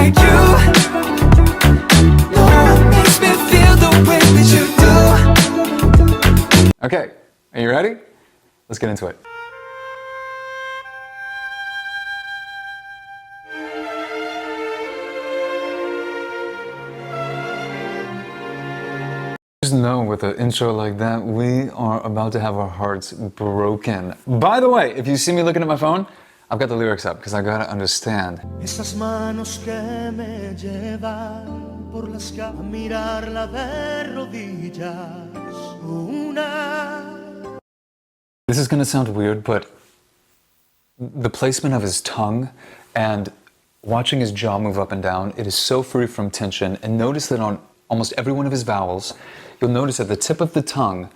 like you. No one makes me feel the way that you do. Okay, are you ready? Let's get into it. Just know with an intro like that, we are about to have our hearts broken. By the way, if you see me looking at my phone, I've got the lyrics up because I gotta understand. Esas manos que me llevan por las calles a mirarla de rodillas. This is gonna sound weird, but the placement of his tongue and watching his jaw move up and down, it is so free from tension. And notice that on almost every one of his vowels, you'll notice that the tip of the tongue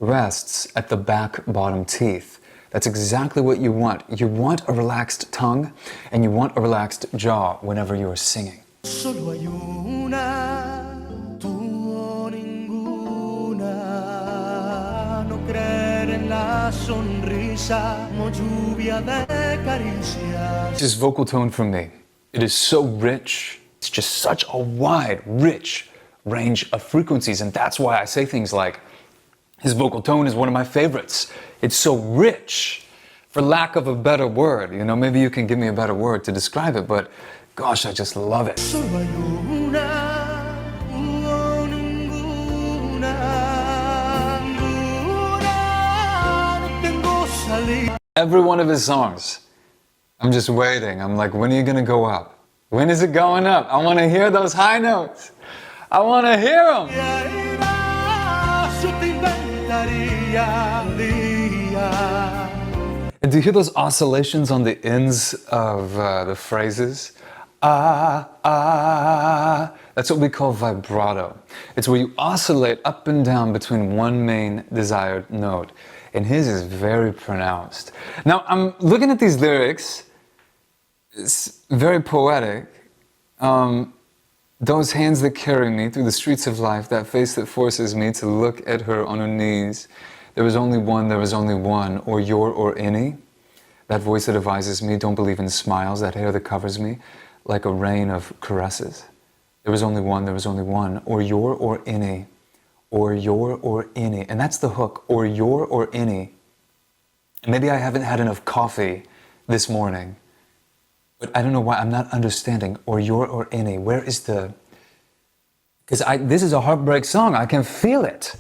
rests at the back bottom teeth. That's exactly what you want. You want a relaxed tongue and you want a relaxed jaw whenever you are singing. Solo hay una, tú o ninguna. No creer en la sonrisa, como lluvia de caricias. His vocal tone for me, it is so rich. It's just such a wide, rich range of frequencies, and that's why I say things like, his vocal tone is one of my favorites. It's so rich, for lack of a better word. You know, maybe you can give me a better word to describe it, but gosh, I just love it. Every one of his songs, I'm just waiting. I'm like, when are you gonna go up? When is it going up? I wanna hear those high notes. I wanna hear them. And do you hear those oscillations on the ends of the phrases? Ah, ah. That's what we call vibrato. It's where you oscillate up and down between one main desired note. And his is very pronounced. Now, I'm looking at these lyrics. It's very poetic. Those hands that carry me through the streets of life, that face that forces me to look at her on her knees. There was only one, or your or any. That voice that advises me, don't believe in smiles, that hair that covers me like a rain of caresses. There was only one, or your or any. Or your or any. And that's the hook, or your or any. Maybe I haven't had enough coffee this morning, but I don't know why I'm not understanding, or your or any. Where is the... Because this is a heartbreak song, I can feel it.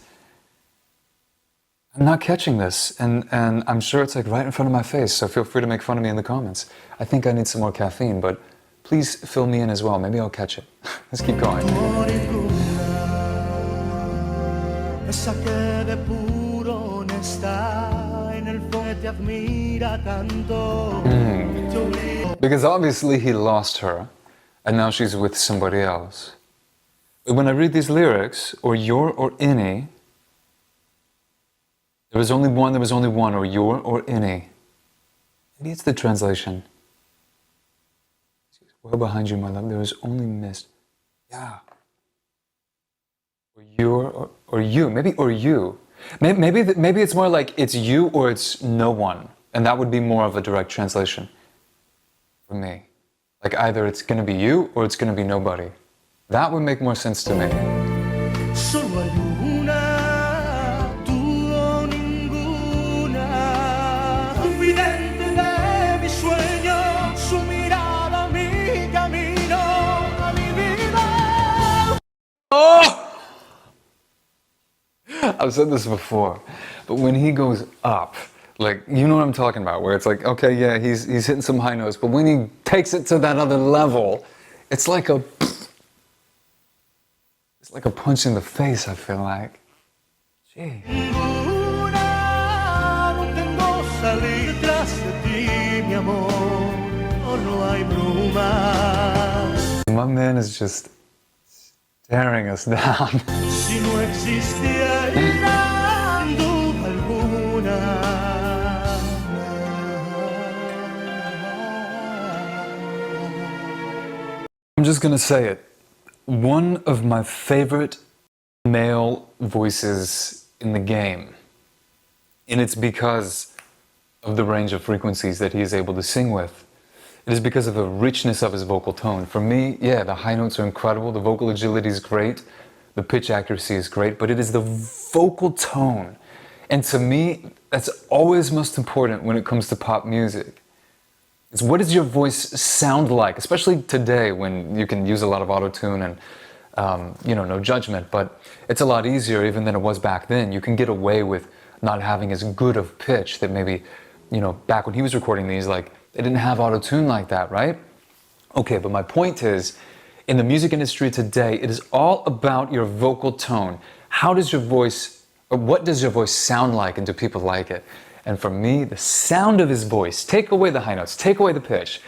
I'm not catching this, and I'm sure it's like right in front of my face, so feel free to make fun of me in the comments. I think I need some more caffeine, but please fill me in as well, maybe I'll catch it. Let's keep going. Because obviously he lost her, and now she's with somebody else. But when I read these lyrics, or your or any, there was only one, or your or any. Maybe it's the translation. Well behind you, my love, there is only mist. Yeah. Or your or you, maybe or you. Maybe it's more like it's you or it's no one. And that would be more of a direct translation for me. Like either it's gonna be you or it's gonna be nobody. That would make more sense to me. Solo hay una, tú o ninguna. Confidente de mi sueño, su mirada, mi camino, a mi vida. Oh! I've said this before, but when he goes up, like, you know what I'm talking about, where it's like, okay, yeah, he's hitting some high notes, but when he takes it to that other level, it's like a punch in the face, I feel like. Gee. My man is just staring us down. I'm just gonna say it. One of my favorite male voices in the game. And it's because of the range of frequencies that he is able to sing with. it is because of the richness of his vocal tone. For me, yeah, the high notes are incredible, the vocal agility is great, the pitch accuracy is great, but it is the vocal tone. And to me, that's always most important when it comes to pop music. It's what does your voice sound like, especially today when you can use a lot of auto-tune and no judgment, but it's a lot easier even than it was back then. You can get away with not having as good of pitch that maybe, back when he was recording these, like, they didn't have auto-tune like that, right? Okay, but my point is, in the music industry today, it is all about your vocal tone. How does your voice, or what does your voice sound like, and do people like it? And for me, the sound of his voice, take away the high notes, take away the pitch,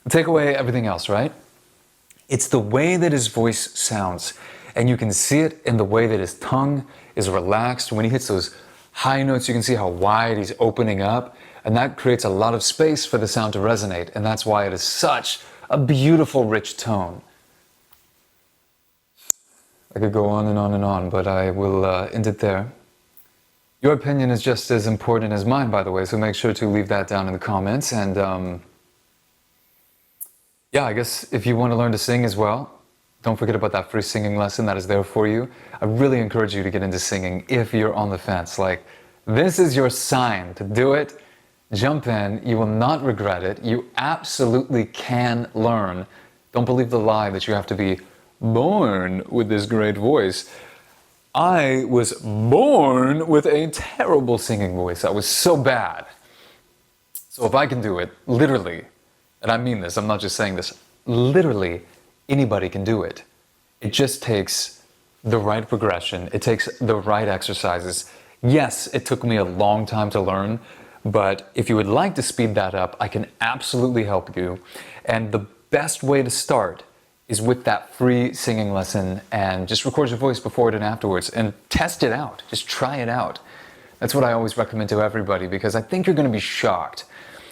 take away everything else, right? It's the way that his voice sounds. And you can see it in the way that his tongue is relaxed. When he hits those high notes, you can see how wide he's opening up. And that creates a lot of space for the sound to resonate. And that's why it is such a beautiful, rich tone. I could go on and on and on, but I will end it there. Your opinion is just as important as mine, by the way, so make sure to leave that down in the comments. And yeah, I guess if you want to learn to sing as well, don't forget about that free singing lesson that is there for you. I really encourage you to get into singing if you're on the fence. Like, this is your sign to do it. Jump in. You will not regret it. You absolutely can learn. Don't believe the lie that you have to be born with this great voice. I was born with a terrible singing voice. I was so bad. So if I can do it, literally, and I mean this, I'm not just saying this, literally anybody can do it. It just takes the right progression. It takes the right exercises. Yes, it took me a long time to learn, but if you would like to speed that up, I can absolutely help you. And the best way to start is with that free singing lesson, and just record your voice before it and afterwards and test it out. Just try it out. That's what I always recommend to everybody, because I think you're going to be shocked.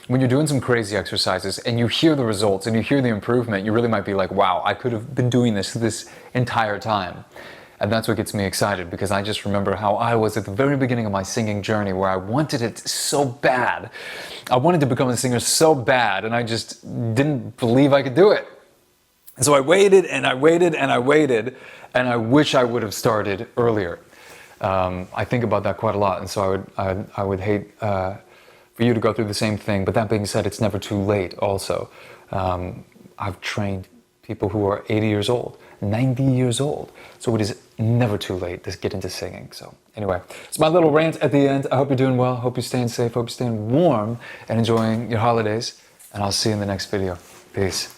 When you're doing some crazy exercises and you hear the results and you hear the improvement, you really might be like, wow, I could have been doing this entire time. And that's what gets me excited, because I just remember how I was at the very beginning of my singing journey, where I wanted it so bad. I wanted to become a singer so bad, and I just didn't believe I could do it. And so I waited and I waited and I waited, and I wish I would have started earlier. I think about that quite a lot, and so I would hate for you to go through the same thing. But that being said, it's never too late also. I've trained people who are 80 years old, 90 years old. So it is never too late to get into singing. So anyway, it's my little rant at the end. I hope you're doing well. Hope you're staying safe. Hope you're staying warm and enjoying your holidays. And I'll see you in the next video. Peace.